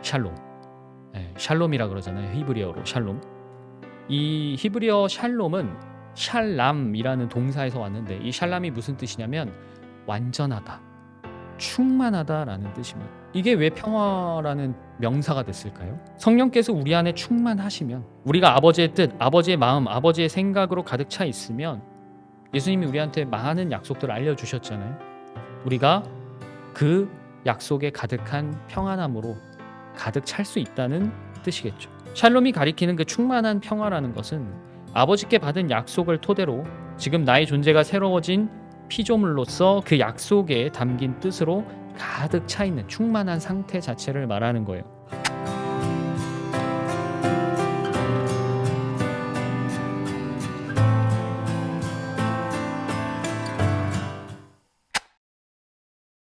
샬롬. 샬롬이라 그러잖아요. 히브리어로 샬롬. 이 히브리어 샬롬은 샬람이라는 동사에서 왔는데 이 샬람이 무슨 뜻이냐면 완전하다, 충만하다라는 뜻입니다. 이게 왜 평화라는 명사가 됐을까요? 성령께서 우리 안에 충만하시면, 우리가 아버지의 뜻, 아버지의 마음, 아버지의 생각으로 가득 차 있으면 예수님이 우리한테 많은 약속들을 알려주셨잖아요. 우리가 그 약속에 가득한 평안함으로 가득 찰 수 있다는 뜻이겠죠. 샬롬이 가리키는 그 충만한 평화라는 것은 아버지께 받은 약속을 토대로 지금 나의 존재가 새로워진 피조물로서 그 약속에 담긴 뜻으로 가득 차 있는 충만한 상태 자체를 말하는 거예요.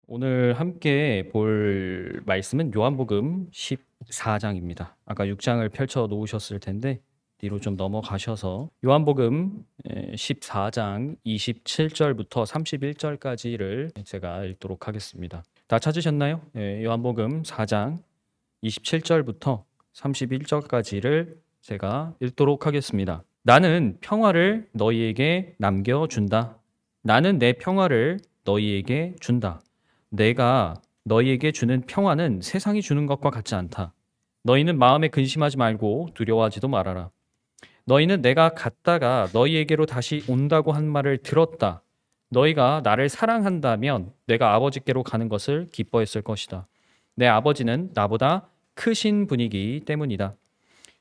오늘 함께 볼 말씀은 요한복음 14장입니다. 아까 6장을 펼쳐 놓으셨을 텐데 뒤로 좀 넘어가셔서 요한복음 14장 27절부터 31절까지를 제가 읽도록 하겠습니다. 다 찾으셨나요? 요한복음 4장 27절부터 31절까지를 제가 읽도록 하겠습니다. 나는 평화를 너희에게 남겨준다. 나는 내 평화를 너희에게 준다. 내가 너희에게 주는 평화는 세상이 주는 것과 같지 않다. 너희는 마음에 근심하지 말고 두려워하지도 말아라. 너희는 내가 갔다가 너희에게로 다시 온다고 한 말을 들었다. 너희가 나를 사랑한다면 내가 아버지께로 가는 것을 기뻐했을 것이다. 내 아버지는 나보다 크신 분이기 때문이다.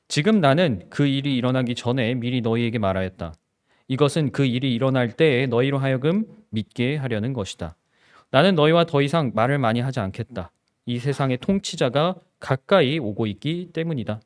지금 나는 그 일이 일어나기 전에 미리 너희에게 말하였다. 이것은 그 일이 일어날 때에 너희로 하여금 믿게 하려는 것이다. 나는 너희와 더 이상 말을 많이 하지 않겠다. 이 세상의 통치자가 가까이 오고 있기 때문이다.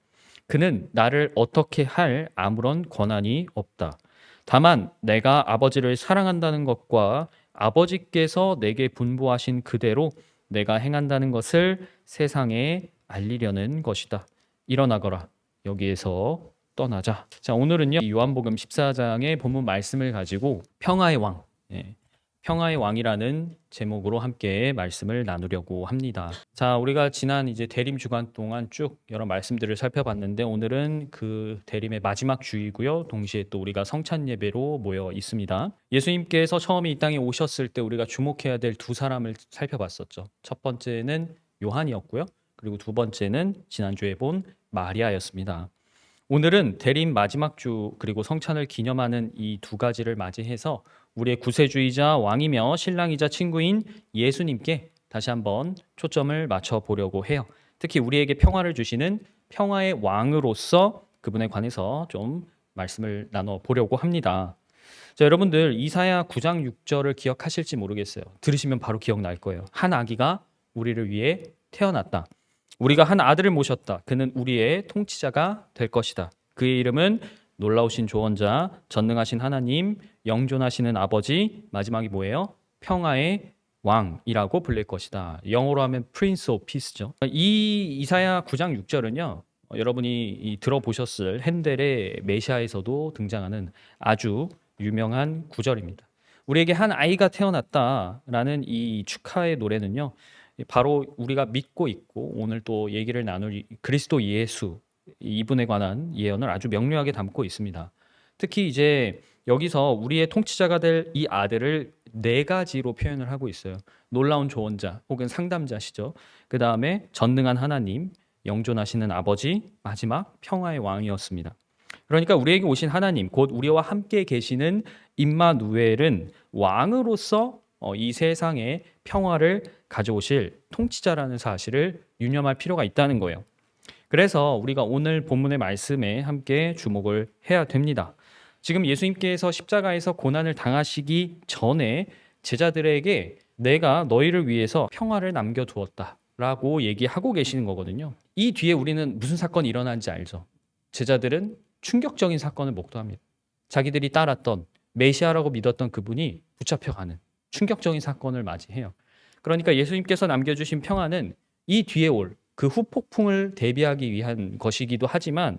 그는 나를 어떻게 할 아무런 권한이 없다. 다만 내가 아버지를 사랑한다는 것과 아버지께서 내게 분부하신 그대로 내가 행한다는 것을 세상에 알리려는 것이다. 일어나거라. 여기에서 떠나자. 자, 오늘은요, 요한복음 14장의 본문 말씀을 가지고 평화의 왕, 평화의 왕이라는 제목으로 함께 말씀을 나누려고 합니다. 자, 우리가 지난 이제 대림 주간 동안 쭉 여러 말씀들을 살펴봤는데 오늘은 그 대림의 마지막 주이고요. 동시에 또 우리가 성찬 예배로 모여 있습니다. 예수님께서 처음에 이 땅에 오셨을 때 우리가 주목해야 될 두 사람을 살펴봤었죠. 첫 번째는 요한이었고요. 그리고 두 번째는 지난주에 본 마리아였습니다. 오늘은 대림 마지막 주 그리고 성찬을 기념하는 이 두 가지를 맞이해서 우리의 구세주이자 왕이며 신랑이자 친구인 예수님께 다시 한번 초점을 맞춰 보려고 해요. 특히 우리에게 평화를 주시는 평화의 왕으로서 그분에 관해서 좀 말씀을 나눠 보려고 합니다. 자, 여러분들 이사야 9장 6절을 기억하실지 모르겠어요. 들으시면 바로 기억날 거예요. 한 아기가 우리를 위해 태어났다. 우리가 한 아들을 모셨다. 그는 우리의 통치자가 될 것이다. 그의 이름은 놀라우신 조언자, 전능하신 하나님, 영존하시는 아버지, 마지막이 뭐예요? 평화의 왕이라고 불릴 것이다. 영어로 하면 Prince of Peace죠. 이 이사야 9장 6절은요. 여러분이 들어보셨을 핸델의 메시아에서도 등장하는 아주 유명한 구절입니다. 우리에게 한 아이가 태어났다라는 이 축하의 노래는요. 바로 우리가 믿고 있고 오늘 또 얘기를 나눌 그리스도 예수 이분에 관한 예언을 아주 명료하게 담고 있습니다. 특히 이제 여기서 우리의 통치자가 될 이 아들을 네 가지로 표현을 하고 있어요. 놀라운 조언자 혹은 상담자시죠. 그 다음에 전능한 하나님, 영존하시는 아버지, 마지막 평화의 왕이었습니다. 그러니까 우리에게 오신 하나님, 곧 우리와 함께 계시는 임마누엘은 왕으로서 이 세상에 평화를 가져오실 통치자라는 사실을 유념할 필요가 있다는 거예요. 그래서 우리가 오늘 본문의 말씀에 함께 주목을 해야 됩니다. 지금 예수님께서 십자가에서 고난을 당하시기 전에 제자들에게 내가 너희를 위해서 평화를 남겨두었다 라고 얘기하고 계시는 거거든요. 이 뒤에 우리는 무슨 사건이 일어난지 알죠. 제자들은 충격적인 사건을 목도합니다. 자기들이 따랐던 메시아라고 믿었던 그분이 붙잡혀가는 충격적인 사건을 맞이해요. 그러니까 예수님께서 남겨주신 평화는 이 뒤에 올 그 후폭풍을 대비하기 위한 것이기도 하지만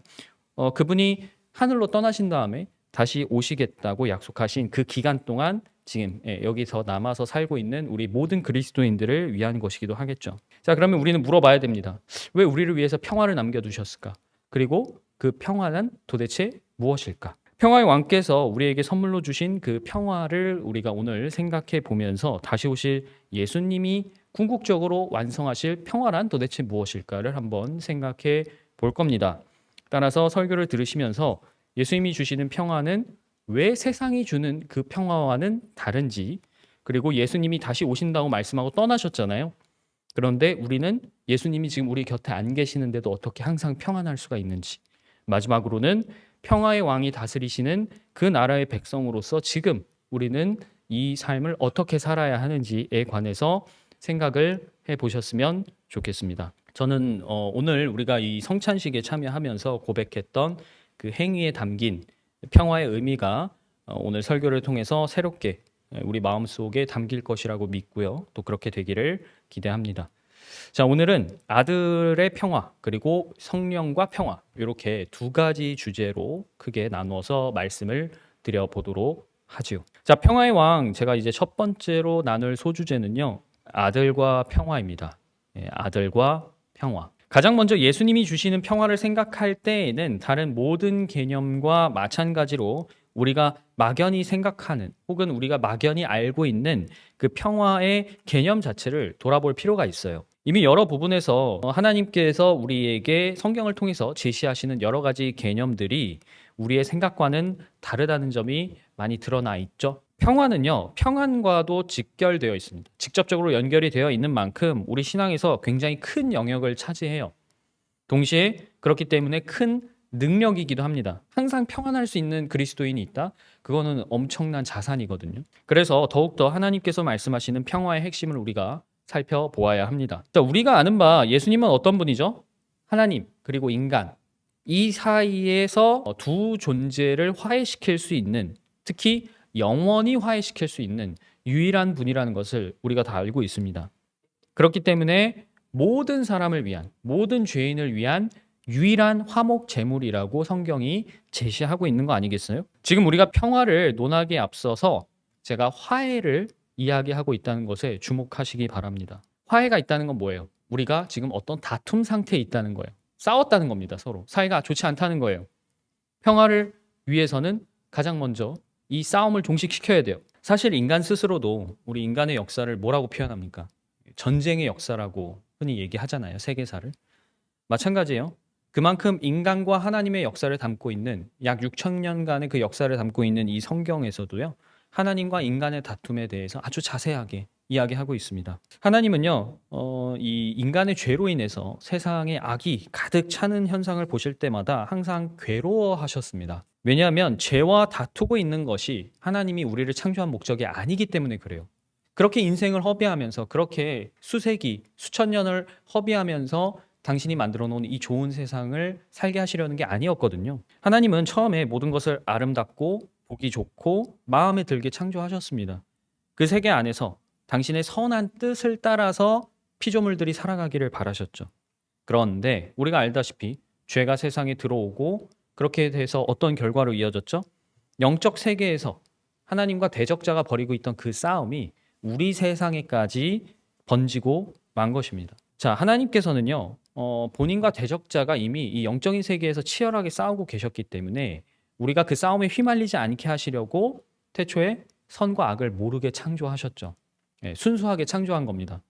그분이 하늘로 떠나신 다음에 다시 오시겠다고 약속하신 그 기간 동안 지금 여기서 남아서 살고 있는 우리 모든 그리스도인들을 위한 것이기도 하겠죠. 자, 그러면 우리는 물어봐야 됩니다. 왜 우리를 위해서 평화를 남겨두셨을까? 그리고 그 평화는 도대체 무엇일까? 평화의 왕께서 우리에게 선물로 주신 그 평화를 우리가 오늘 생각해 보면서 다시 오실 예수님이 궁극적으로 완성하실 평화란 도대체 무엇일까를 한번 생각해 볼 겁니다. 따라서 설교를 들으시면서 예수님이 주시는 평화는 왜 세상이 주는 그 평화와는 다른지, 그리고 예수님이 다시 오신다고 말씀하고 떠나셨잖아요. 그런데 우리는 예수님이 지금 우리 곁에 안 계시는데도 어떻게 항상 평안할 수가 있는지, 마지막으로는 평화의 왕이 다스리시는 그 나라의 백성으로서 지금 우리는 이 삶을 어떻게 살아야 하는지에 관해서 생각을 해보셨으면 좋겠습니다. 저는 오늘 우리가 이 성찬식에 참여하면서 고백했던 그 행위에 담긴 평화의 의미가 오늘 설교를 통해서 새롭게 우리 마음속에 담길 것이라고 믿고요. 또 그렇게 되기를 기대합니다. 자, 오늘은 아들의 평화 그리고 성령과 평화, 이렇게 두 가지 주제로 크게 나누어서 말씀을 드려보도록 하지요. 자, 평화의 왕, 제가 이제 첫 번째로 나눌 소주제는요, 아들과 평화입니다. 아들과 평화. 가장 먼저 예수님이 주시는 평화를 생각할 때에는 다른 모든 개념과 마찬가지로 우리가 막연히 생각하는 혹은 우리가 막연히 알고 있는 그 평화의 개념 자체를 돌아볼 필요가 있어요. 이미 여러 부분에서 하나님께서 우리에게 성경을 통해서 제시하시는 여러 가지 개념들이 우리의 생각과는 다르다는 점이 많이 드러나 있죠. 평화는요, 평안과도 직결되어 있습니다. 직접적으로 연결이 되어 있는 만큼 우리 신앙에서 굉장히 큰 영역을 차지해요. 동시에 그렇기 때문에 큰 능력이기도 합니다. 항상 평안할 수 있는 그리스도인이 있다? 그거는 엄청난 자산이거든요. 그래서 더욱더 하나님께서 말씀하시는 평화의 핵심을 우리가 살펴보아야 합니다. 자, 우리가 아는 바 예수님은 어떤 분이죠? 하나님 그리고 인간, 이 사이에서 두 존재를 화해시킬 수 있는, 특히 영원히 화해시킬 수 있는 유일한 분이라는 것을 우리가 다 알고 있습니다. 그렇기 때문에 모든 사람을 위한, 모든 죄인을 위한 유일한 화목 제물이라고 성경이 제시하고 있는 거 아니겠어요? 지금 우리가 평화를 논하기에 앞서서 제가 화해를 이야기하고 있다는 것에 주목하시기 바랍니다. 화해가 있다는 건 뭐예요? 우리가 지금 어떤 다툼 상태에 있다는 거예요. 싸웠다는 겁니다, 서로. 사이가 좋지 않다는 거예요. 평화를 위해서는 가장 먼저 이 싸움을 종식시켜야 돼요. 사실 인간 스스로도 우리 인간의 역사를 뭐라고 표현합니까? 전쟁의 역사라고 흔히 얘기하잖아요, 세계사를. 마찬가지예요. 그만큼 인간과 하나님의 역사를 담고 있는 약 6,000년간의 그 역사를 담고 있는 이 성경에서도요, 하나님과 인간의 다툼에 대해서 아주 자세하게 이야기하고 있습니다. 하나님은요, 이 인간의 죄로 인해서 세상에 악이 가득 차는 현상을 보실 때마다 항상 괴로워하셨습니다. 왜냐하면 죄와 다투고 있는 것이 하나님이 우리를 창조한 목적이 아니기 때문에 그래요. 그렇게 인생을 허비하면서, 그렇게 수세기, 수천 년을 허비하면서 당신이 만들어 놓은 이 좋은 세상을 살게 하시려는 게 아니었거든요. 하나님은 처음에 모든 것을 아름답고 보기 좋고 마음에 들게 창조하셨습니다. 그 세계 안에서 당신의 선한 뜻을 따라서 피조물들이 살아가기를 바라셨죠. 그런데 우리가 알다시피 죄가 세상에 들어오고 그렇게 돼서 어떤 결과로 이어졌죠? 영적 세계에서 하나님과 대적자가 벌이고 있던 그 싸움이 우리 세상에까지 번지고 만 것입니다. 자, 하나님께서는요, 본인과 대적자가 이미 이 영적인 세계에서 치열하게 싸우고 계셨기 때문에 우리가 그 싸움에 휘말리지 않게 하시려고 태초에 선과 악을 모르게 창조하셨죠. 순수하게 창조한 겁니다.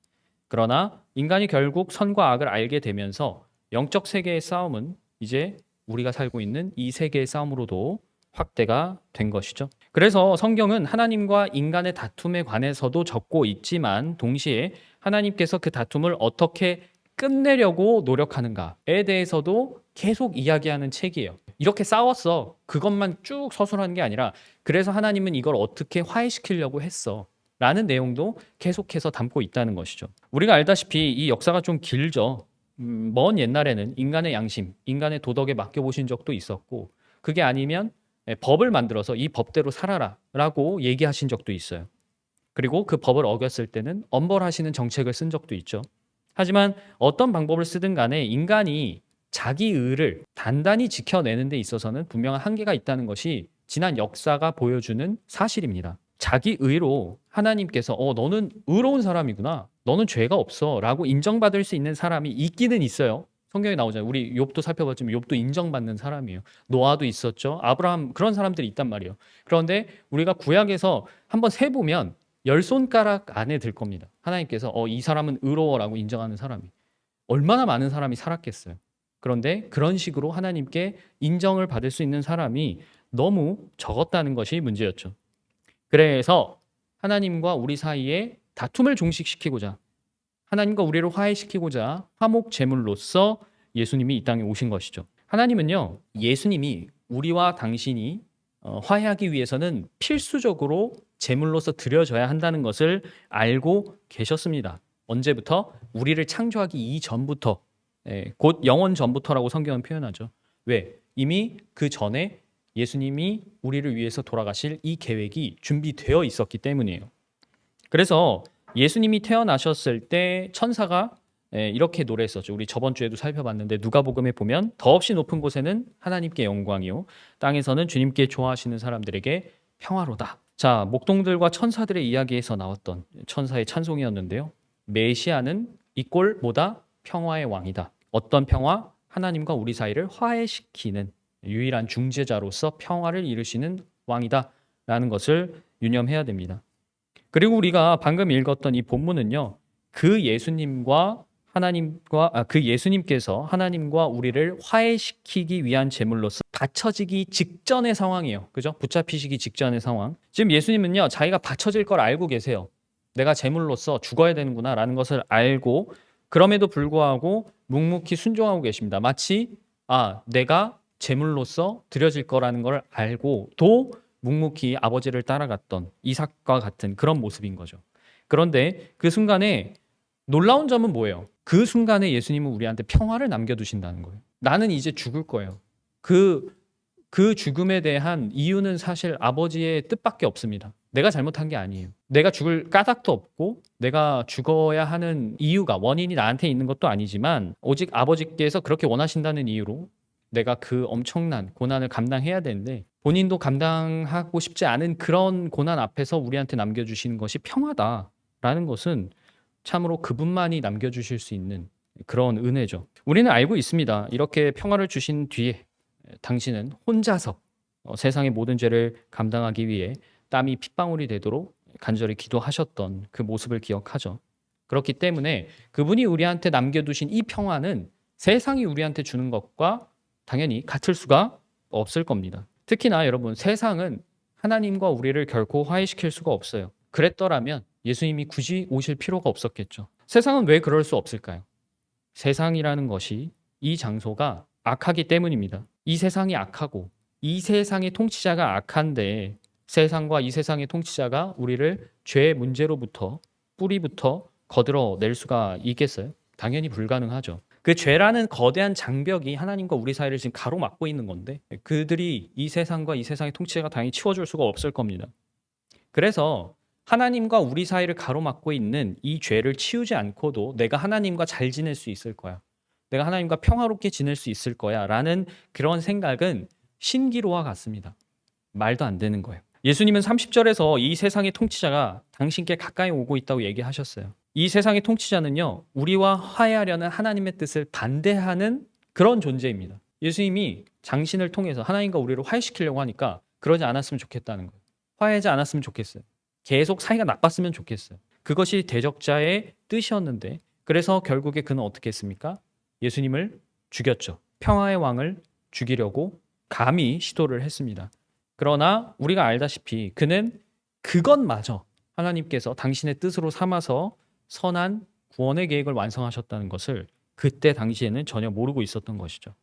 그러나 인간이 결국 선과 악을 알게 되면서 영적 세계의 싸움은 이제 우리가 살고 있는 이 세계의 싸움으로도 확대가 된 것이죠. 그래서 성경은 하나님과 인간의 다툼에 관해서도 적고 있지만 동시에 하나님께서 그 다툼을 어떻게 끝내려고 노력하는가에 대해서도 계속 이야기하는 책이에요. 이렇게 싸웠어. 그것만 쭉 서술하는 게 아니라 그래서 하나님은 이걸 어떻게 화해시키려고 했어. 라는 내용도 계속해서 담고 있다는 것이죠. 우리가 알다시피 이 역사가 좀 길죠. 먼 옛날에는 인간의 양심, 인간의 도덕에 맡겨보신 적도 있었고 그게 아니면 법을 만들어서 이 법대로 살아라 라고 얘기하신 적도 있어요. 그리고 그 법을 어겼을 때는 엄벌하시는 정책을 쓴 적도 있죠. 하지만 어떤 방법을 쓰든 간에 인간이 자기 의를 단단히 지켜내는 데 있어서는 분명한 한계가 있다는 것이 지난 역사가 보여주는 사실입니다. 자기 의로 하나님께서 너는 의로운 사람이구나. 너는 죄가 없어. 라고 인정받을 수 있는 사람이 있기는 있어요. 성경에 나오잖아요. 우리 욥도 살펴봤지만 욥도 인정받는 사람이에요. 노아도 있었죠. 아브라함 그런 사람들이 있단 말이에요. 그런데 우리가 구약에서 한번 세보면 10손가락 안에 들 겁니다. 하나님께서 이 사람은 의로워라고 인정하는 사람이. 얼마나 많은 사람이 살았겠어요. 그런데 그런 식으로 하나님께 인정을 받을 수 있는 사람이 너무 적었다는 것이 문제였죠. 그래서 하나님과 우리 사이에 다툼을 종식시키고자, 하나님과 우리를 화해시키고자 화목 제물로서 예수님이 이 땅에 오신 것이죠. 하나님은요, 예수님이 우리와 당신이 화해하기 위해서는 필수적으로 제물로서 드려져야 한다는 것을 알고 계셨습니다. 언제부터? 우리를 창조하기 이전부터, 곧 영원 전부터라고 성경은 표현하죠. 왜? 이미 그 전에 예수님이 우리를 위해서 돌아가실 이 계획이 준비되어 있었기 때문이에요. 그래서 예수님이 태어나셨을 때 천사가 이렇게 노래했었죠. 우리 저번 주에도 살펴봤는데 누가복음에 보면 더없이 높은 곳에는 하나님께 영광이요 땅에서는 주님께 좋아하시는 사람들에게 평화로다. 자, 목동들과 천사들의 이야기에서 나왔던 천사의 찬송이었는데요. 메시아는 이 꼴 뭐다? 평화의 왕이다. 어떤 평화? 하나님과 우리 사이를 화해시키는 유일한 중재자로서 평화를 이루시는 왕이다 라는 것을 유념해야 됩니다. 그리고 우리가 방금 읽었던 이 본문은요, 그 예수님께서 하나님과 우리를 화해시키기 위한 제물로서 바쳐지기 직전의 상황이에요. 그죠? 붙잡히시기 직전의 상황. 지금 예수님은요, 자기가 바쳐질 걸 알고 계세요. 내가 제물로서 죽어야 되는구나 라는 것을 알고, 그럼에도 불구하고 묵묵히 순종하고 계십니다. 마치 내가 제물로서 드려질 거라는 걸 알고 또 묵묵히 아버지를 따라갔던 이삭과 같은 그런 모습인 거죠. 그런데 그 순간에 놀라운 점은 뭐예요? 그 순간에 예수님은 우리한테 평화를 남겨두신다는 거예요. 나는 이제 죽을 거예요. 그 죽음에 대한 이유는 사실 아버지의 뜻밖에 없습니다. 내가 잘못한 게 아니에요. 내가 죽을 까닭도 없고 내가 죽어야 하는 이유가 원인이 나한테 있는 것도 아니지만 오직 아버지께서 그렇게 원하신다는 이유로 내가 그 엄청난 고난을 감당해야 되는데 본인도 감당하고 싶지 않은 그런 고난 앞에서 우리한테 남겨주시는 것이 평화다라는 것은 참으로 그분만이 남겨주실 수 있는 그런 은혜죠. 우리는 알고 있습니다. 이렇게 평화를 주신 뒤에 당신은 혼자서 세상의 모든 죄를 감당하기 위해 땀이 핏방울이 되도록 간절히 기도하셨던 그 모습을 기억하죠. 그렇기 때문에 그분이 우리한테 남겨두신 이 평화는 세상이 우리한테 주는 것과 당연히 같을 수가 없을 겁니다. 특히나 여러분, 세상은 하나님과 우리를 결코 화해시킬 수가 없어요. 그랬더라면 예수님이 굳이 오실 필요가 없었겠죠. 세상은 왜 그럴 수 없을까요? 세상이라는 것이, 이 장소가 악하기 때문입니다. 이 세상이 악하고 이 세상의 통치자가 악한데 세상과 이 세상의 통치자가 우리를 죄의 문제로부터 뿌리부터 거들어낼 수가 있겠어요? 당연히 불가능하죠. 그 죄라는 거대한 장벽이 하나님과 우리 사이를 지금 가로막고 있는 건데 그들이 이 세상과 이 세상의 통치자가 당연히 치워줄 수가 없을 겁니다. 그래서 하나님과 우리 사이를 가로막고 있는 이 죄를 치우지 않고도 내가 하나님과 잘 지낼 수 있을 거야. 내가 하나님과 평화롭게 지낼 수 있을 거야 라는 그런 생각은 신기루와 같습니다. 말도 안 되는 거예요. 예수님은 30절에서 이 세상의 통치자가 당신께 가까이 오고 있다고 얘기하셨어요. 이 세상의 통치자는요, 우리와 화해하려는 하나님의 뜻을 반대하는 그런 존재입니다. 예수님이 당신을 통해서 하나님과 우리를 화해시키려고 하니까 그러지 않았으면 좋겠다는 거예요. 화해하지 않았으면 좋겠어요. 계속 사이가 나빴으면 좋겠어요. 그것이 대적자의 뜻이었는데 그래서 결국에 그는 어떻게 했습니까? 예수님을 죽였죠. 평화의 왕을 죽이려고 감히 시도를 했습니다. 그러나 우리가 알다시피 그는 그것마저 하나님께서 당신의 뜻으로 삼아서 선한 구원의 계획을 완성하셨다는 것을 그때 당시에는 전혀 모르고 있었던 것이죠.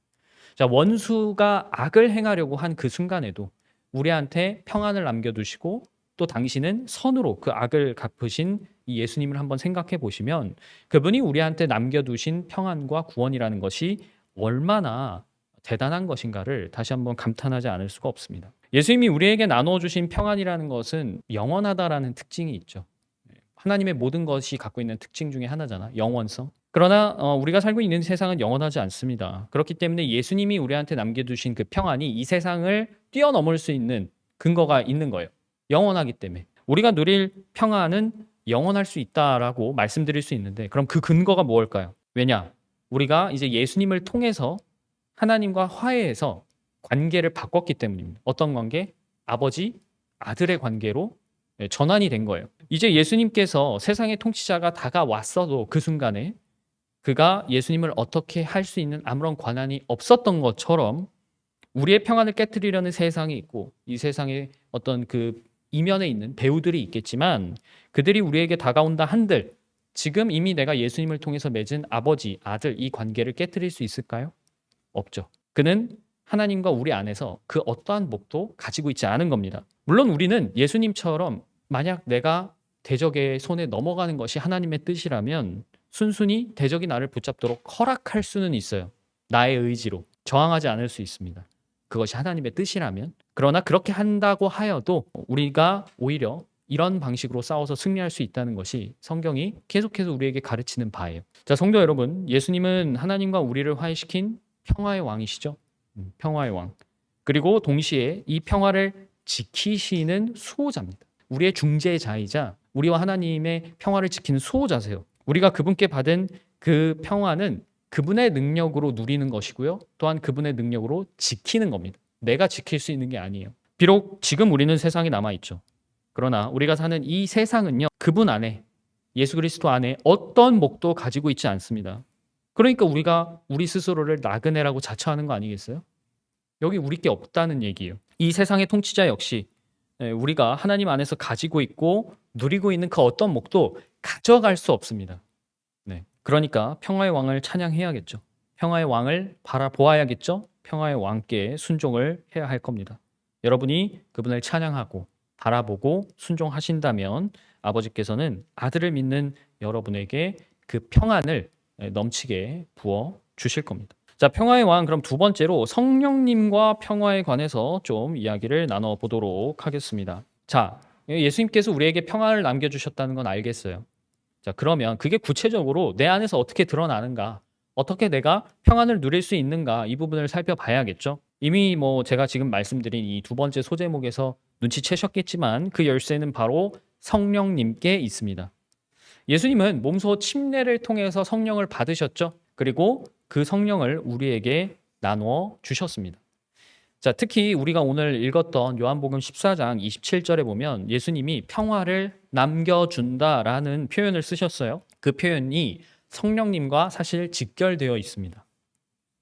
자, 원수가 악을 행하려고 한 그 순간에도 우리한테 평안을 남겨두시고 또 당신은 선으로 그 악을 갚으신 이 예수님을 한번 생각해 보시면 그분이 우리한테 남겨두신 평안과 구원이라는 것이 얼마나 대단한 것인가를 다시 한번 감탄하지 않을 수가 없습니다. 예수님이 우리에게 나눠주신 평안이라는 것은 영원하다라는 특징이 있죠. 하나님의 모든 것이 갖고 있는 특징 중에 하나잖아. 영원성. 그러나 우리가 살고 있는 세상은 영원하지 않습니다. 그렇기 때문에 예수님이 우리한테 남겨두신 그 평안이 이 세상을 뛰어넘을 수 있는 근거가 있는 거예요. 영원하기 때문에. 우리가 누릴 평안은 영원할 수 있다라고 말씀드릴 수 있는데 그럼 그 근거가 무엇일까요? 왜냐? 우리가 이제 예수님을 통해서 하나님과 화해해서 관계를 바꿨기 때문입니다. 어떤 관계? 아버지, 아들의 관계로 전환이 된 거예요. 이제 예수님께서 세상의 통치자가 다가왔어도 그 순간에 그가 예수님을 어떻게 할 수 있는 아무런 권한이 없었던 것처럼 우리의 평안을 깨뜨리려는 세상이 있고 이 세상에 어떤 그 이면에 있는 배우들이 있겠지만 그들이 우리에게 다가온다 한들 지금 이미 내가 예수님을 통해서 맺은 아버지, 아들 이 관계를 깨뜨릴 수 있을까요? 없죠. 그는 하나님과 우리 안에서 그 어떠한 목도 가지고 있지 않은 겁니다. 물론 우리는 예수님처럼 만약 내가 대적의 손에 넘어가는 것이 하나님의 뜻이라면 순순히 대적이 나를 붙잡도록 허락할 수는 있어요. 나의 의지로 저항하지 않을 수 있습니다. 그것이 하나님의 뜻이라면. 그러나 그렇게 한다고 하여도 우리가 오히려 이런 방식으로 싸워서 승리할 수 있다는 것이 성경이 계속해서 우리에게 가르치는 바예요. 자, 성도 여러분, 예수님은 하나님과 우리를 화해시킨 평화의 왕이시죠. 평화의 왕. 그리고 동시에 이 평화를 지키시는 수호자입니다. 우리의 중재자이자 우리와 하나님의 평화를 지키는 수호자세요. 우리가 그분께 받은 그 평화는 그분의 능력으로 누리는 것이고요. 또한 그분의 능력으로 지키는 겁니다. 내가 지킬 수 있는 게 아니에요. 비록 지금 우리는 세상에 남아있죠. 그러나 우리가 사는 이 세상은요. 그분 안에, 예수 그리스도 안에 어떤 목도 가지고 있지 않습니다. 그러니까 우리가 우리 스스로를 나그네라고 자처하는 거 아니겠어요? 여기 우리 게 없다는 얘기예요. 이 세상의 통치자 역시 우리가 하나님 안에서 가지고 있고 누리고 있는 그 어떤 목도 가져갈 수 없습니다. 네. 그러니까 평화의 왕을 찬양해야겠죠. 평화의 왕을 바라보아야겠죠. 평화의 왕께 순종을 해야 할 겁니다. 여러분이 그분을 찬양하고 바라보고 순종하신다면 아버지께서는 아들을 믿는 여러분에게 그 평안을 넘치게 부어 주실 겁니다. 자, 평화의 왕 그럼 두 번째로 성령님과 평화에 관해서 좀 이야기를 나눠 보도록 하겠습니다. 자, 예수님께서 우리에게 평화를 남겨주셨다는 건 알겠어요. 자, 그러면 그게 구체적으로 내 안에서 어떻게 드러나는가? 어떻게 내가 평안을 누릴 수 있는가? 이 부분을 살펴봐야겠죠. 이미 제가 지금 말씀드린 이 두 번째 소제목에서 눈치채셨겠지만 그 열쇠는 바로 성령님께 있습니다. 예수님은 몸소 침례를 통해서 성령을 받으셨죠. 그리고 그 성령을 우리에게 나누어 주셨습니다. 자, 특히 우리가 오늘 읽었던 요한복음 14장 27절에 보면 예수님이 평화를 남겨준다라는 표현을 쓰셨어요. 그 표현이 성령님과 사실 직결되어 있습니다.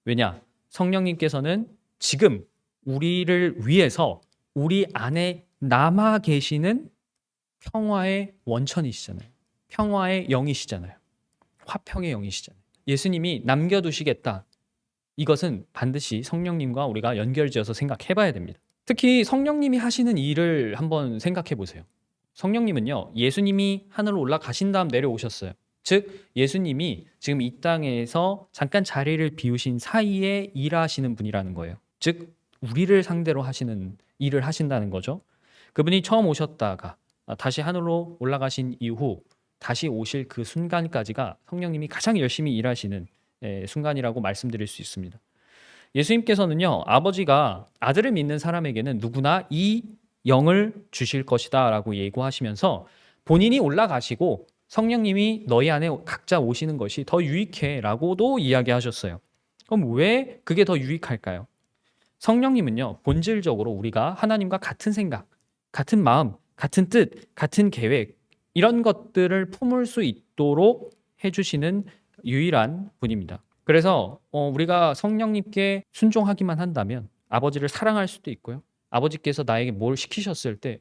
왜냐? 성령님께서는 지금 우리를 위해서 우리 안에 남아 계시는 평화의 원천이시잖아요. 평화의 영이시잖아요. 화평의 영이시잖아요. 예수님이 남겨두시겠다. 이것은 반드시 성령님과 우리가 연결지어서 생각해 봐야 됩니다. 특히 성령님이 하시는 일을 한번 생각해 보세요. 성령님은요, 예수님이 하늘로 올라가신 다음 내려오셨어요. 즉, 예수님이 지금 이 땅에서 잠깐 자리를 비우신 사이에 일하시는 분이라는 거예요. 즉, 우리를 상대로 하시는 일을 하신다는 거죠. 그분이 처음 오셨다가 다시 하늘로 올라가신 이후 다시 오실 그 순간까지가 성령님이 가장 열심히 일하시는 순간이라고 말씀드릴 수 있습니다. 예수님께서는요, 아버지가 아들을 믿는 사람에게는 누구나 이 영을 주실 것이다 라고 예고하시면서 본인이 올라가시고 성령님이 너희 안에 각자 오시는 것이 더 유익해 라고도 이야기하셨어요. 그럼 왜 그게 더 유익할까요? 성령님은요, 본질적으로 우리가 하나님과 같은 생각, 같은 마음, 같은 뜻, 같은 계획 이런 것들을 품을 수 있도록 해주시는 유일한 분입니다. 그래서 우리가 성령님께 순종하기만 한다면 아버지를 사랑할 수도 있고요. 아버지께서 나에게 뭘 시키셨을 때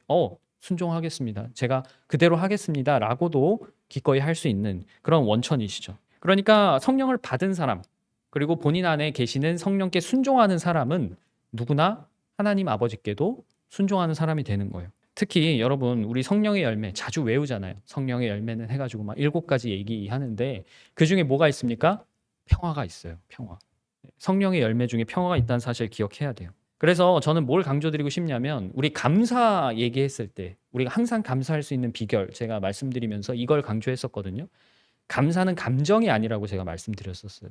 순종하겠습니다. 제가 그대로 하겠습니다. 라고도 기꺼이 할 수 있는 그런 원천이시죠. 그러니까 성령을 받은 사람 그리고 본인 안에 계시는 성령께 순종하는 사람은 누구나 하나님 아버지께도 순종하는 사람이 되는 거예요. 특히 여러분 우리 성령의 열매 자주 외우잖아요. 성령의 열매는 해가지고 막 7가지 얘기하는데 그 중에 뭐가 있습니까? 평화가 있어요. 평화. 성령의 열매 중에 평화가 있다는 사실 기억해야 돼요. 그래서 저는 뭘 강조드리고 싶냐면 우리 감사 얘기했을 때 우리가 항상 감사할 수 있는 비결 제가 말씀드리면서 이걸 강조했었거든요. 감사는 감정이 아니라고 제가 말씀드렸었어요.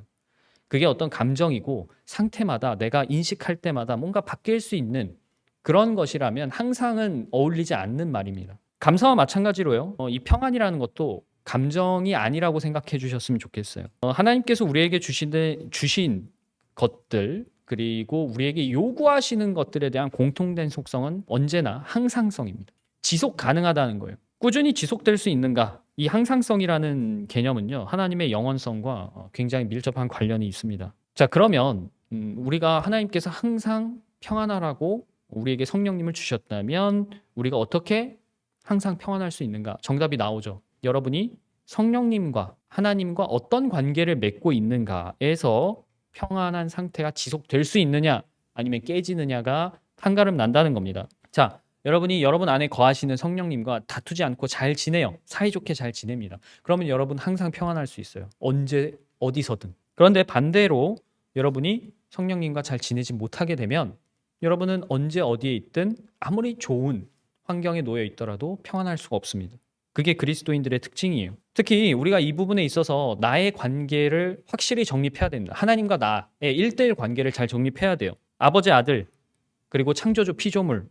그게 어떤 감정이고 상태마다 내가 인식할 때마다 뭔가 바뀔 수 있는 그런 것이라면 항상은 어울리지 않는 말입니다. 감사와 마찬가지로요. 이 평안이라는 것도 감정이 아니라고 생각해 주셨으면 좋겠어요. 하나님께서 우리에게 주신 것들 그리고 우리에게 요구하시는 것들에 대한 공통된 속성은 언제나 항상성입니다. 지속 가능하다는 거예요. 꾸준히 지속될 수 있는가? 이 항상성이라는 개념은요, 하나님의 영원성과 굉장히 밀접한 관련이 있습니다. 자, 그러면 우리가 하나님께서 항상 평안하라고 우리에게 성령님을 주셨다면 우리가 어떻게 항상 평안할 수 있는가? 정답이 나오죠. 여러분이 성령님과 하나님과 어떤 관계를 맺고 있는가에서 평안한 상태가 지속될 수 있느냐 아니면 깨지느냐가 판가름 난다는 겁니다. 자, 여러분이 여러분 안에 거하시는 성령님과 다투지 않고 잘 지내요. 사이좋게 잘 지냅니다. 그러면 여러분 항상 평안할 수 있어요. 언제 어디서든. 그런데 반대로 여러분이 성령님과 잘 지내지 못하게 되면 여러분은 언제 어디에 있든 아무리 좋은 환경에 놓여 있더라도 평안할 수가 없습니다. 그게 그리스도인들의 특징이에요. 특히 우리가 이 부분에 있어서 나의 관계를 확실히 정립해야 됩니다. 하나님과 나의 1대1 관계를 잘 정립해야 돼요. 아버지, 아들, 그리고 창조주, 피조물,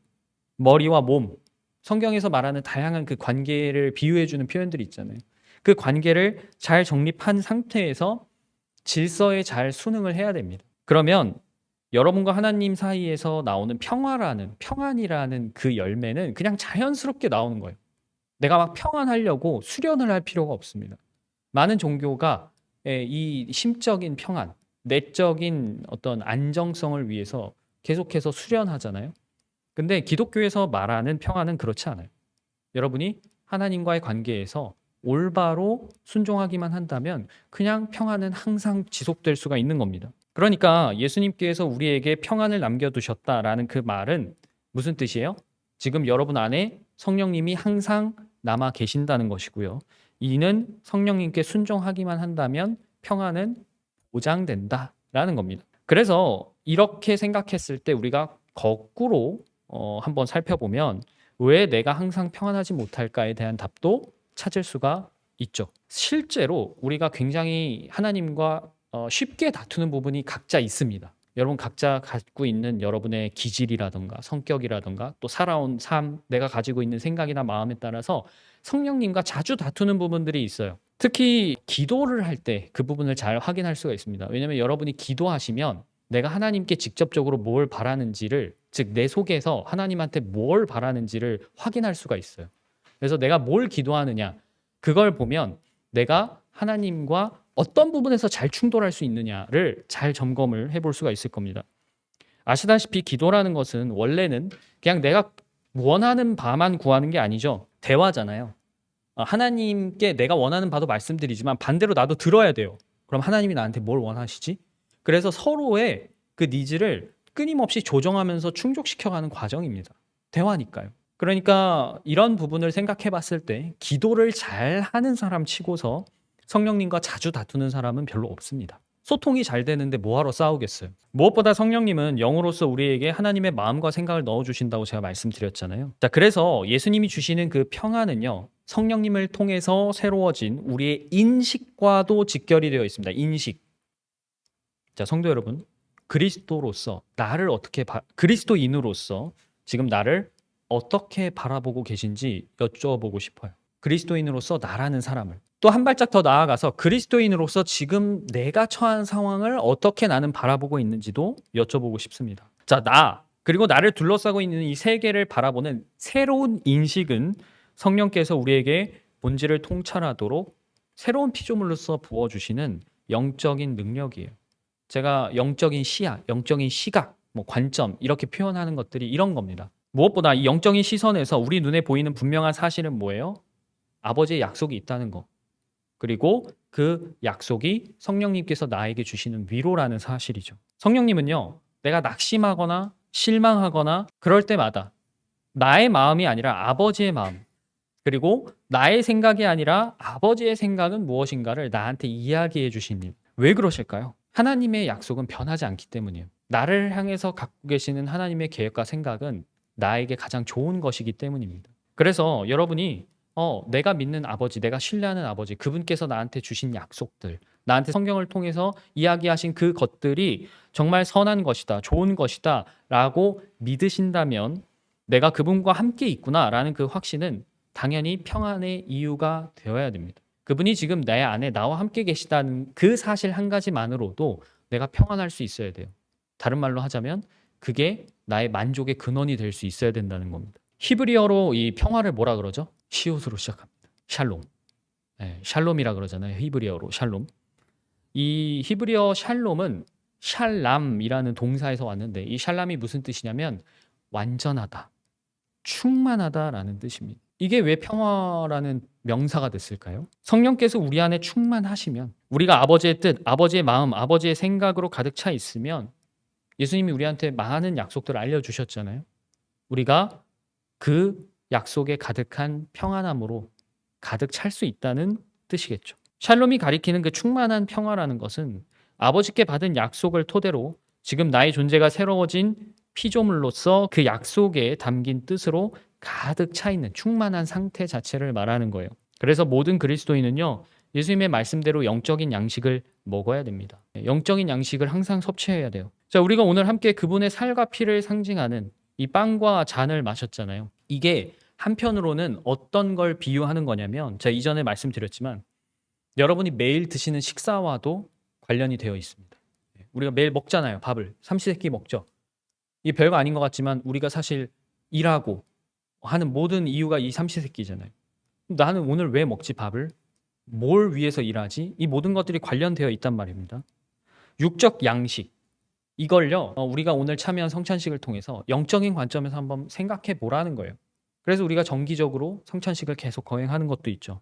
머리와 몸, 성경에서 말하는 다양한 그 관계를 비유해주는 표현들이 있잖아요. 그 관계를 잘 정립한 상태에서 질서에 잘 순응을 해야 됩니다. 그러면 여러분과 하나님 사이에서 나오는 평안이라는 그 열매는 그냥 자연스럽게 나오는 거예요. 내가 막 평안하려고 수련을 할 필요가 없습니다. 많은 종교가 이 심적인 평안, 내적인 어떤 안정성을 위해서 계속해서 수련하잖아요. 근데 기독교에서 말하는 평안은 그렇지 않아요. 여러분이 하나님과의 관계에서 올바로 순종하기만 한다면 그냥 평안은 항상 지속될 수가 있는 겁니다. 그러니까 예수님께서 우리에게 평안을 남겨두셨다라는 그 말은 무슨 뜻이에요? 지금 여러분 안에 성령님이 항상 남아 계신다는 것이고요. 이는 성령님께 순종하기만 한다면 평안은 보장된다라는 겁니다. 그래서 이렇게 생각했을 때 우리가 거꾸로 한번 살펴보면 왜 내가 항상 평안하지 못할까에 대한 답도 찾을 수가 있죠. 실제로 우리가 굉장히 하나님과 쉽게 다투는 부분이 각자 있습니다. 여러분 각자 갖고 있는 여러분의 기질이라던가 성격이라던가 또 살아온 삶, 내가 가지고 있는 생각이나 마음에 따라서 성령님과 자주 다투는 부분들이 있어요. 특히 기도를 할 때 그 부분을 잘 확인할 수가 있습니다. 왜냐하면 여러분이 기도하시면 내가 하나님께 직접적으로 뭘 바라는지를, 즉 내 속에서 하나님한테 뭘 바라는지를 확인할 수가 있어요. 그래서 내가 뭘 기도하느냐, 그걸 보면 내가 하나님과 어떤 부분에서 잘 충돌할 수 있느냐를 잘 점검을 해볼 수가 있을 겁니다. 아시다시피 기도라는 것은 원래는 그냥 내가 원하는 바만 구하는 게 아니죠. 대화잖아요. 하나님께 내가 원하는 바도 말씀드리지만 반대로 나도 들어야 돼요. 그럼 하나님이 나한테 뭘 원하시지? 그래서 서로의 그 니즈를 끊임없이 조정하면서 충족시켜가는 과정입니다. 대화니까요. 그러니까 이런 부분을 생각해 봤을 때 기도를 잘 하는 사람 치고서 성령님과 자주 다투는 사람은 별로 없습니다. 소통이 잘 되는데 뭐하러 싸우겠어요. 무엇보다 성령님은 영으로서 우리에게 하나님의 마음과 생각을 넣어주신다고 제가 말씀드렸잖아요. 자, 그래서 예수님이 주시는 그 평안은요, 성령님을 통해서 새로워진 우리의 인식과도 직결이 되어 있습니다. 인식. 자, 성도 여러분, 그리스도로서 나를 그리스도인으로서 지금 나를 어떻게 바라보고 계신지 여쭤보고 싶어요. 그리스도인으로서 나라는 사람을. 또 한 발짝 더 나아가서 그리스도인으로서 지금 내가 처한 상황을 어떻게 나는 바라보고 있는지도 여쭤보고 싶습니다. 자, 그리고 나를 둘러싸고 있는 이 세계를 바라보는 새로운 인식은 성령께서 우리에게 본질을 통찰하도록 새로운 피조물로서 부어주시는 영적인 능력이에요. 제가 영적인 시야, 영적인 시각, 관점 이렇게 표현하는 것들이 이런 겁니다. 무엇보다 이 영적인 시선에서 우리 눈에 보이는 분명한 사실은 뭐예요? 아버지의 약속이 있다는 거. 그리고 그 약속이 성령님께서 나에게 주시는 위로라는 사실이죠. 성령님은요, 내가 낙심하거나 실망하거나 그럴 때마다 나의 마음이 아니라 아버지의 마음, 그리고 나의 생각이 아니라 아버지의 생각은 무엇인가를 나한테 이야기해 주십니다. 왜 그러실까요? 하나님의 약속은 변하지 않기 때문이에요. 나를 향해서 갖고 계시는 하나님의 계획과 생각은 나에게 가장 좋은 것이기 때문입니다. 그래서 여러분이 내가 믿는 아버지, 내가 신뢰하는 아버지, 그분께서 나한테 주신 약속들, 나한테 성경을 통해서 이야기하신 그 것들이 정말 선한 것이다, 좋은 것이다 라고 믿으신다면 내가 그분과 함께 있구나라는 그 확신은 당연히 평안의 이유가 되어야 됩니다. 그분이 지금 내 안에 나와 함께 계시다는 그 사실 한 가지만으로도 내가 평안할 수 있어야 돼요. 다른 말로 하자면 그게 나의 만족의 근원이 될 수 있어야 된다는 겁니다. 히브리어로 이 평화를 뭐라 그러죠? 시옷으로 시작합니다. 샬롬. 샬롬이라 그러잖아요. 히브리어로 샬롬. 이 히브리어 샬롬은 샬람이라는 동사에서 왔는데 이 샬람이 무슨 뜻이냐면 완전하다, 충만하다라는 뜻입니다. 이게 왜 평화라는 명사가 됐을까요? 성령께서 우리 안에 충만하시면 우리가 아버지의 뜻, 아버지의 마음, 아버지의 생각으로 가득 차 있으면 예수님이 우리한테 많은 약속들을 알려주셨잖아요. 우리가 그 약속에 가득한 평안함으로 가득 찰 수 있다는 뜻이겠죠. 샬롬이 가리키는 그 충만한 평화라는 것은 아버지께 받은 약속을 토대로 지금 나의 존재가 새로워진 피조물로서 그 약속에 담긴 뜻으로 가득 차 있는 충만한 상태 자체를 말하는 거예요. 그래서 모든 그리스도인은요, 예수님의 말씀대로 영적인 양식을 먹어야 됩니다. 영적인 양식을 항상 섭취해야 돼요. 자, 우리가 오늘 함께 그분의 살과 피를 상징하는 이 빵과 잔을 마셨잖아요. 이게 한편으로는 어떤 걸 비유하는 거냐면 제가 이전에 말씀드렸지만 여러분이 매일 드시는 식사와도 관련이 되어 있습니다. 우리가 매일 먹잖아요. 밥을. 삼시세끼 먹죠. 이 별거 아닌 것 같지만 우리가 사실 일하고 하는 모든 이유가 이 삼시세끼잖아요. 나는 오늘 왜 먹지 밥을? 뭘 위해서 일하지? 이 모든 것들이 관련되어 있단 말입니다. 육적 양식. 이걸요. 우리가 오늘 참여한 성찬식을 통해서 영적인 관점에서 한번 생각해 보라는 거예요. 그래서 우리가 정기적으로 성찬식을 계속 거행하는 것도 있죠.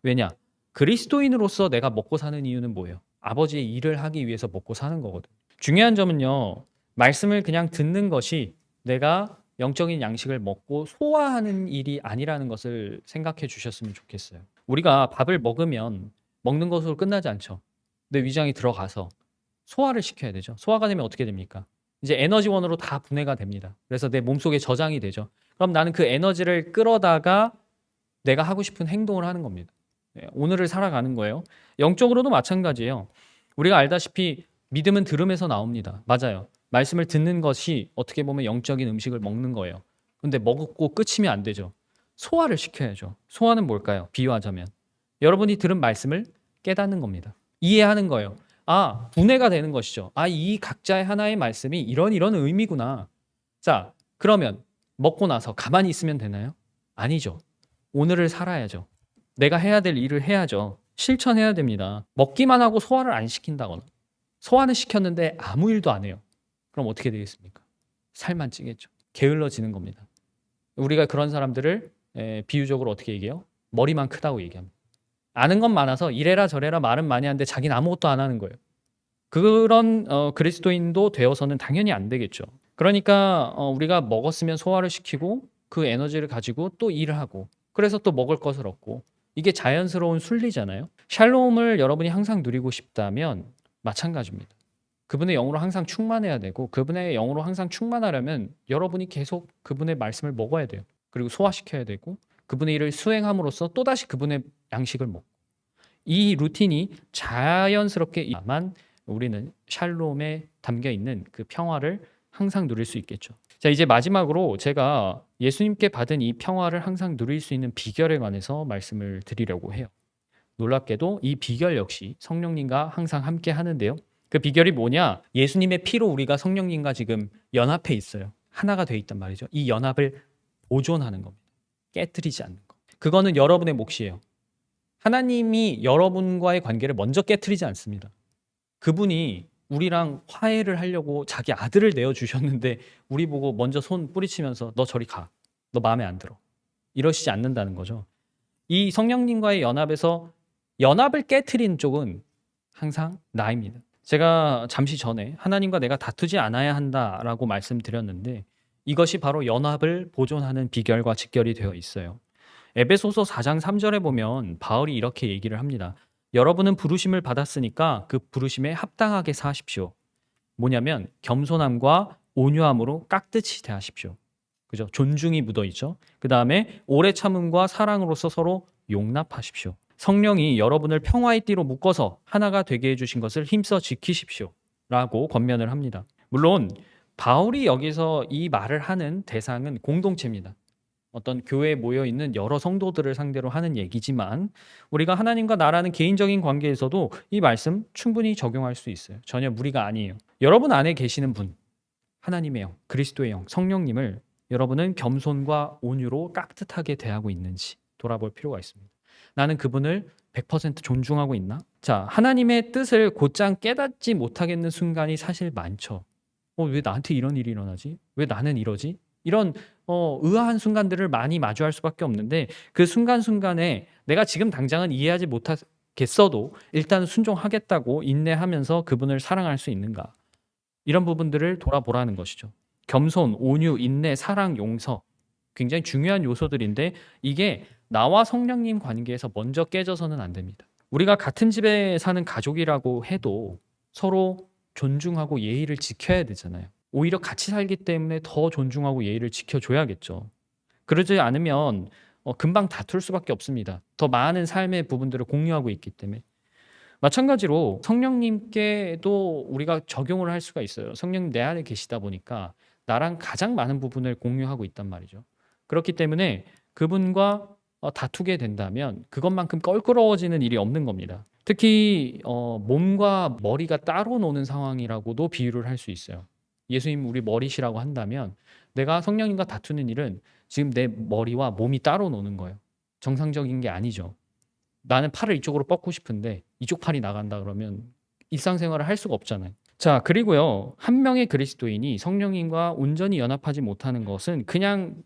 왜냐? 그리스도인으로서 내가 먹고 사는 이유는 뭐예요? 아버지의 일을 하기 위해서 먹고 사는 거거든. 중요한 점은요. 말씀을 그냥 듣는 것이 내가 영적인 양식을 먹고 소화하는 일이 아니라는 것을 생각해 주셨으면 좋겠어요. 우리가 밥을 먹으면 먹는 것으로 끝나지 않죠. 내 위장이 들어가서 소화를 시켜야 되죠. 소화가 되면 어떻게 됩니까? 이제 에너지원으로 다 분해가 됩니다. 그래서 내 몸속에 저장이 되죠. 그럼 나는 그 에너지를 끌어다가 내가 하고 싶은 행동을 하는 겁니다. 오늘을 살아가는 거예요. 영적으로도 마찬가지예요. 우리가 알다시피 믿음은 들음에서 나옵니다. 맞아요. 말씀을 듣는 것이 어떻게 보면 영적인 음식을 먹는 거예요. 근데 먹고 끝이면 안 되죠. 소화를 시켜야죠. 소화는 뭘까요? 비유하자면 여러분이 들은 말씀을 깨닫는 겁니다. 이해하는 거예요. 분해가 되는 것이죠. 이 각자의 하나의 말씀이 이런 의미구나. 자, 그러면 먹고 나서 가만히 있으면 되나요? 아니죠. 오늘을 살아야죠. 내가 해야 될 일을 해야죠. 실천해야 됩니다. 먹기만 하고 소화를 안 시킨다거나 소화는 시켰는데 아무 일도 안 해요. 그럼 어떻게 되겠습니까? 살만 찌겠죠. 게을러지는 겁니다. 우리가 그런 사람들을 비유적으로 어떻게 얘기해요? 머리만 크다고 얘기합니다. 아는 건 많아서 이래라 저래라 말은 많이 하는데 자기는 아무것도 안 하는 거예요. 그런 그리스도인도 되어서는 당연히 안 되겠죠. 그러니까 우리가 먹었으면 소화를 시키고 그 에너지를 가지고 또 일을 하고 그래서 또 먹을 것을 얻고 이게 자연스러운 순리잖아요. 샬롬을 여러분이 항상 누리고 싶다면 마찬가지입니다. 그분의 영으로 항상 충만해야 되고 그분의 영으로 항상 충만하려면 여러분이 계속 그분의 말씀을 먹어야 돼요. 그리고 소화시켜야 되고 그분의 일을 수행함으로써 또다시 그분의 양식을 먹고 이 루틴이 자연스럽게 야만 우리는 샬롬에 담겨 있는 그 평화를 항상 누릴 수 있겠죠. 자, 이제 마지막으로 제가 예수님께 받은 이 평화를 항상 누릴 수 있는 비결에 관해서 말씀을 드리려고 해요. 놀랍게도 이 비결 역시 성령님과 항상 함께 하는데요. 그 비결이 뭐냐? 예수님의 피로 우리가 성령님과 지금 연합해 있어요. 하나가 돼 있단 말이죠. 이 연합을 보존하는 겁니다. 깨트리지 않는 것. 그거는 여러분의 몫이에요. 하나님이 여러분과의 관계를 먼저 깨트리지 않습니다. 그분이 우리랑 화해를 하려고 자기 아들을 내어주셨는데 우리 보고 먼저 손 뿌리치면서 너 저리 가. 너 마음에 안 들어. 이러시지 않는다는 거죠. 이 성령님과의 연합에서 연합을 깨트리는 쪽은 항상 나입니다. 제가 잠시 전에 하나님과 내가 다투지 않아야 한다라고 말씀드렸는데 이것이 바로 연합을 보존하는 비결과 직결이 되어 있어요. 에베소서 4장 3절에 보면 바울이 이렇게 얘기를 합니다. 여러분은 부르심을 받았으니까 그 부르심에 합당하게 사십시오. 뭐냐면 겸손함과 온유함으로 깍듯이 대하십시오. 그죠? 존중이 묻어 있죠. 그다음에 오래 참음과 사랑으로서 서로 용납하십시오. 성령이 여러분을 평화의 띠로 묶어서 하나가 되게 해 주신 것을 힘써 지키십시오라고 권면을 합니다. 물론 바울이 여기서 이 말을 하는 대상은 공동체입니다. 어떤 교회에 모여 있는 여러 성도들을 상대로 하는 얘기지만 우리가 하나님과 나라는 개인적인 관계에서도 이 말씀 충분히 적용할 수 있어요. 전혀 무리가 아니에요. 여러분 안에 계시는 분, 하나님의 영, 그리스도의 영, 성령님을 여러분은 겸손과 온유로 깍듯하게 대하고 있는지 돌아볼 필요가 있습니다. 나는 그분을 100% 존중하고 있나? 자, 하나님의 뜻을 곧장 깨닫지 못하겠는 순간이 사실 많죠. 왜 나한테 이런 일이 일어나지? 왜 나는 이러지? 이런 의아한 순간들을 많이 마주할 수밖에 없는데 그 순간순간에 내가 지금 당장은 이해하지 못하겠어도 일단 순종하겠다고 인내하면서 그분을 사랑할 수 있는가? 이런 부분들을 돌아보라는 것이죠. 겸손, 온유, 인내, 사랑, 용서 굉장히 중요한 요소들인데 이게 나와 성령님 관계에서 먼저 깨져서는 안 됩니다. 우리가 같은 집에 사는 가족이라고 해도 서로 존중하고 예의를 지켜야 되잖아요. 오히려 같이 살기 때문에 더 존중하고 예의를 지켜줘야겠죠. 그러지 않으면 금방 다툴 수밖에 없습니다. 더 많은 삶의 부분들을 공유하고 있기 때문에. 마찬가지로 성령님께도 우리가 적용을 할 수가 있어요. 성령님 내 안에 계시다 보니까 나랑 가장 많은 부분을 공유하고 있단 말이죠. 그렇기 때문에 그분과 다투게 된다면 그것만큼 껄끄러워지는 일이 없는 겁니다. 특히 몸과 머리가 따로 노는 상황이라고도 비유를 할 수 있어요. 예수님 우리 머리시라고 한다면 내가 성령님과 다투는 일은 지금 내 머리와 몸이 따로 노는 거예요. 정상적인 게 아니죠. 나는 팔을 이쪽으로 뻗고 싶은데 이쪽 팔이 나간다 그러면 일상생활을 할 수가 없잖아요. 자, 그리고요. 한 명의 그리스도인이 성령님과 온전히 연합하지 못하는 것은 그냥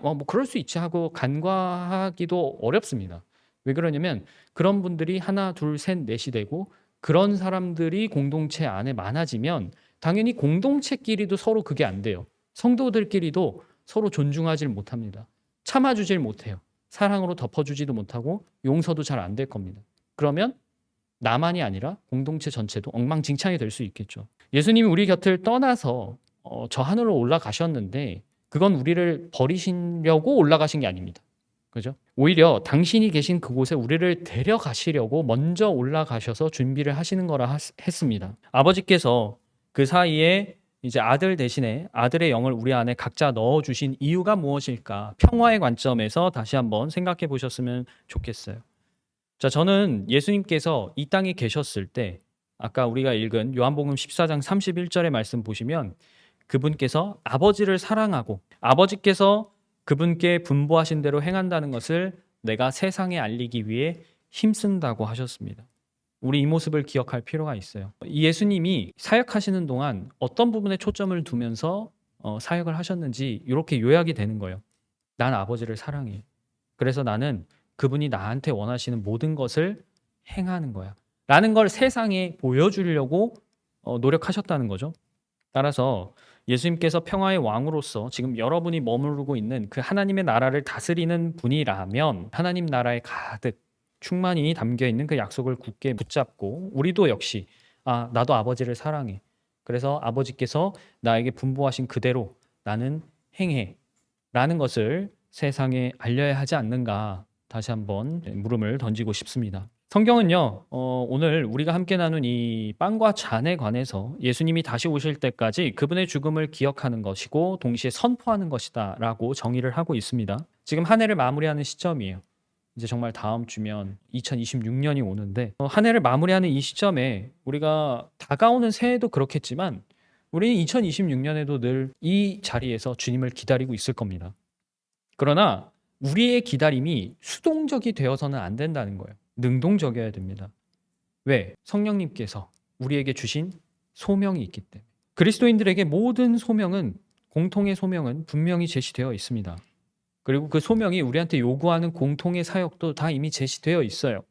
뭐 그럴 수 있지 하고 간과하기도 어렵습니다. 왜 그러냐면 그런 분들이 하나, 둘, 셋, 넷이 되고 그런 사람들이 공동체 안에 많아지면 당연히 공동체끼리도 서로 그게 안 돼요. 성도들끼리도 서로 존중하지 못합니다. 참아주질 못해요. 사랑으로 덮어주지도 못하고 용서도 잘 안 될 겁니다. 그러면 나만이 아니라 공동체 전체도 엉망진창이 될 수 있겠죠. 예수님이 우리 곁을 떠나서 저 하늘로 올라가셨는데 그건 우리를 버리시려고 올라가신 게 아닙니다. 그죠? 오히려 당신이 계신 그곳에 우리를 데려가시려고 먼저 올라가셔서 준비를 하시는 거라 했습니다. 아버지께서 그 사이에 이제 아들 대신에 아들의 영을 우리 안에 각자 넣어주신 이유가 무엇일까? 평화의 관점에서 다시 한번 생각해 보셨으면 좋겠어요. 자, 저는 예수님께서 이 땅에 계셨을 때 아까 우리가 읽은 요한복음 14장 31절의 말씀 보시면 그분께서 아버지를 사랑하고 아버지께서 그분께 분부하신 대로 행한다는 것을 내가 세상에 알리기 위해 힘쓴다고 하셨습니다. 우리 이 모습을 기억할 필요가 있어요. 예수님이 사역하시는 동안 어떤 부분에 초점을 두면서 사역을 하셨는지 이렇게 요약이 되는 거예요. 난 아버지를 사랑해. 그래서 나는 그분이 나한테 원하시는 모든 것을 행하는 거야. 라는 걸 세상에 보여주려고 노력하셨다는 거죠. 따라서 예수님께서 평화의 왕으로서 지금 여러분이 머무르고 있는 그 하나님의 나라를 다스리는 분이라면 하나님 나라에 가득 충만히 담겨 있는 그 약속을 굳게 붙잡고 우리도 역시 나도 아버지를 사랑해. 그래서 아버지께서 나에게 분부하신 그대로 나는 행해. 라는 것을 세상에 알려야 하지 않는가 다시 한번 물음을 던지고 싶습니다. 성경은요, 오늘 우리가 함께 나눈 이 빵과 잔에 관해서 예수님이 다시 오실 때까지 그분의 죽음을 기억하는 것이고 동시에 선포하는 것이다 라고 정의를 하고 있습니다. 지금 한 해를 마무리하는 시점이에요. 이제 정말 다음 주면 2026년이 오는데 한 해를 마무리하는 이 시점에 우리가 다가오는 새해도 그렇겠지만 우리는 2026년에도 늘 이 자리에서 주님을 기다리고 있을 겁니다. 그러나 우리의 기다림이 수동적이 되어서는 안 된다는 거예요. 능동적이어야 됩니다. 왜? 성령님께서 우리에게 주신 소명이 있기 때문에. 그리스도인들에게 모든 소명은 공통의 소명은 분명히 제시되어 있습니다. 그리고 그 소명이 우리한테 요구하는 공통의 사역도 다 이미 제시되어 있어요.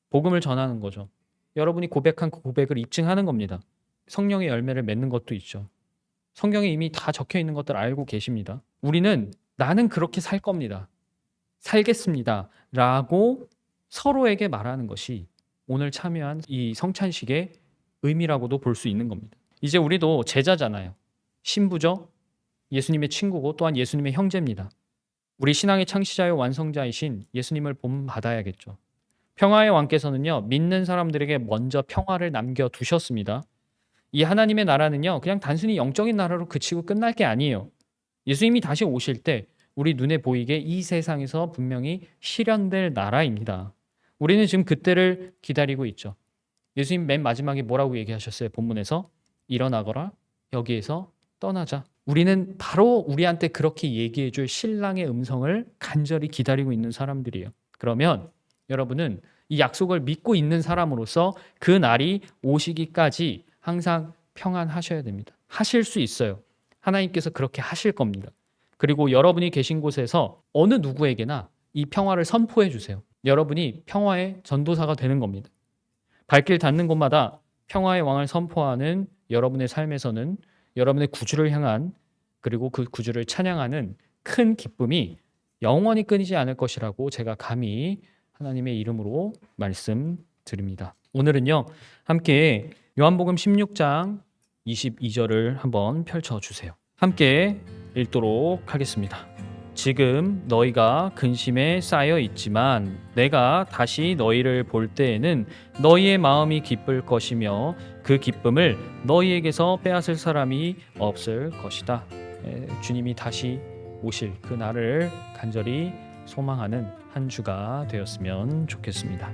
복음을 전하는 거죠. 여러분이 고백한 그 고백을 입증하는 겁니다. 성령의 열매를 맺는 것도 있죠. 성경에 이미 다 적혀 있는 것들 알고 계십니다. 우리는 나는 그렇게 살 겁니다. 살겠습니다. 라고 서로에게 말하는 것이 오늘 참여한 이 성찬식의 의미라고도 볼 수 있는 겁니다. 이제 우리도 제자잖아요. 신부죠. 예수님의 친구고 또한 예수님의 형제입니다. 우리 신앙의 창시자요 완성자이신 예수님을 본받아야겠죠. 평화의 왕께서는요, 믿는 사람들에게 먼저 평화를 남겨두셨습니다. 이 하나님의 나라는요, 그냥 단순히 영적인 나라로 그치고 끝날 게 아니에요. 예수님이 다시 오실 때 우리 눈에 보이게 이 세상에서 분명히 실현될 나라입니다. 우리는 지금 그때를 기다리고 있죠. 예수님 맨 마지막에 뭐라고 얘기하셨어요? 본문에서 일어나거라, 여기에서 떠나자. 우리는 바로 우리한테 그렇게 얘기해 줄 신랑의 음성을 간절히 기다리고 있는 사람들이에요. 그러면 여러분은 이 약속을 믿고 있는 사람으로서 그 날이 오시기까지 항상 평안하셔야 됩니다. 하실 수 있어요. 하나님께서 그렇게 하실 겁니다. 그리고 여러분이 계신 곳에서 어느 누구에게나 이 평화를 선포해 주세요. 여러분이 평화의 전도사가 되는 겁니다. 발길 닿는 곳마다 평화의 왕을 선포하는 여러분의 삶에서는 여러분의 구주를 향한 그리고 그 구주를 찬양하는 큰 기쁨이 영원히 끊이지 않을 것이라고 제가 감히 하나님의 이름으로 말씀드립니다. 오늘은요, 함께 요한복음 16장 22절을 한번 펼쳐주세요. 함께 읽도록 하겠습니다. 지금 너희가 근심에 쌓여 있지만 내가 다시 너희를 볼 때에는 너희의 마음이 기쁠 것이며 그 기쁨을 너희에게서 빼앗을 사람이 없을 것이다. 주님이 다시 오실 그 날을 간절히 소망하는 한 주가 되었으면 좋겠습니다.